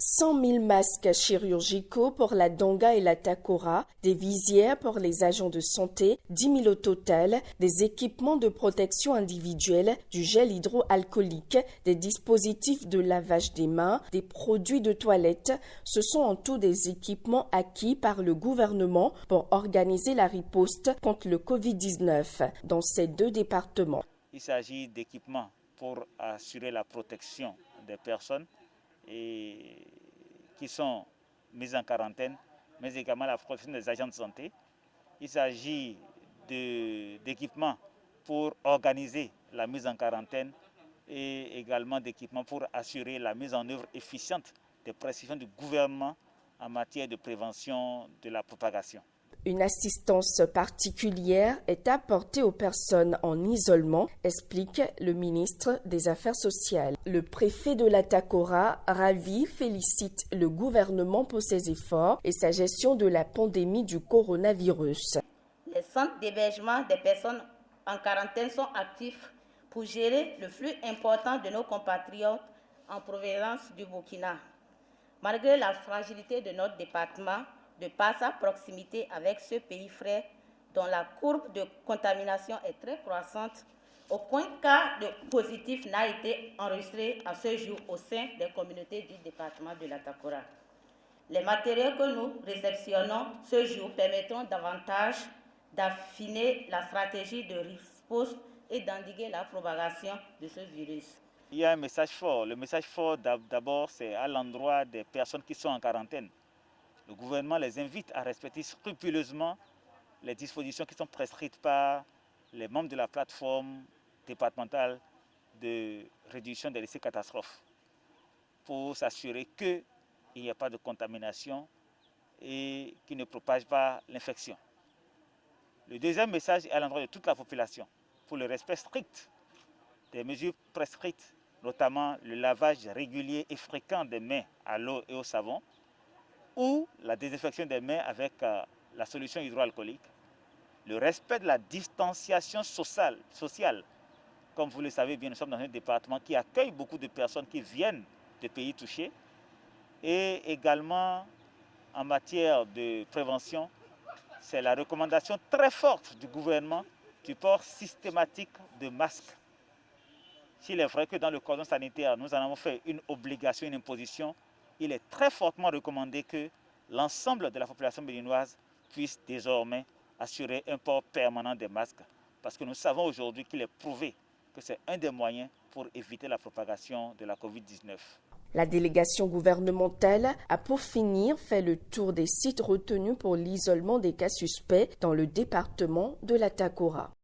100 000 masques chirurgicaux pour la dengue et la takora, des visières pour les agents de santé, 10 000 au total, des équipements de protection individuelle, du gel hydroalcoolique, des dispositifs de lavage des mains, des produits de toilette. Ce sont en tout des équipements acquis par le gouvernement pour organiser la riposte contre le Covid-19 dans ces deux départements. Il s'agit d'équipements pour assurer la protection des personnes qui sont mises en quarantaine, mais également la protection des agents de santé. Il s'agit d'équipements pour organiser la mise en quarantaine et également d'équipements pour assurer la mise en œuvre efficiente des prescriptions du gouvernement en matière de prévention de la propagation. Une assistance particulière est apportée aux personnes en isolement, explique le ministre des Affaires sociales. Le préfet de la Takora, Ravi, félicite le gouvernement pour ses efforts et sa gestion de la pandémie du coronavirus. Les centres d'hébergement des personnes en quarantaine sont actifs pour gérer le flux important de nos compatriotes en provenance du Burkina. Malgré la fragilité de notre département, de par sa proximité avec ce pays frère dont la courbe de contamination est très croissante, aucun cas de positif n'a été enregistré à ce jour au sein des communautés du département de la Takora. Les matériaux que nous réceptionnons ce jour permettront davantage d'affiner la stratégie de riposte et d'endiguer la propagation de ce virus. Il y a un message fort. Le message fort d'abord, c'est à l'endroit des personnes qui sont en quarantaine. Le gouvernement les invite à respecter scrupuleusement les dispositions qui sont prescrites par les membres de la plateforme départementale de réduction des risques catastrophes pour s'assurer qu'il n'y ait pas de contamination et qu'il ne propage pas l'infection. Le deuxième message est à l'endroit de toute la population pour le respect strict des mesures prescrites, notamment le lavage régulier et fréquent des mains à l'eau et au savon, ou la désinfection des mains avec la solution hydroalcoolique, le respect de la distanciation sociale. Comme vous le savez bien, nous sommes dans un département qui accueille beaucoup de personnes qui viennent de pays touchés. Et également, en matière de prévention, c'est la recommandation très forte du gouvernement du port systématique de masques. S'il est vrai que dans le cordon sanitaire, nous en avons fait une obligation, une imposition, il est très fortement recommandé que l'ensemble de la population béninoise puisse désormais assurer un port permanent des masques, parce que nous savons aujourd'hui qu'il est prouvé que c'est un des moyens pour éviter la propagation de la Covid-19. La délégation gouvernementale a pour finir fait le tour des sites retenus pour l'isolement des cas suspects dans le département de la Takora.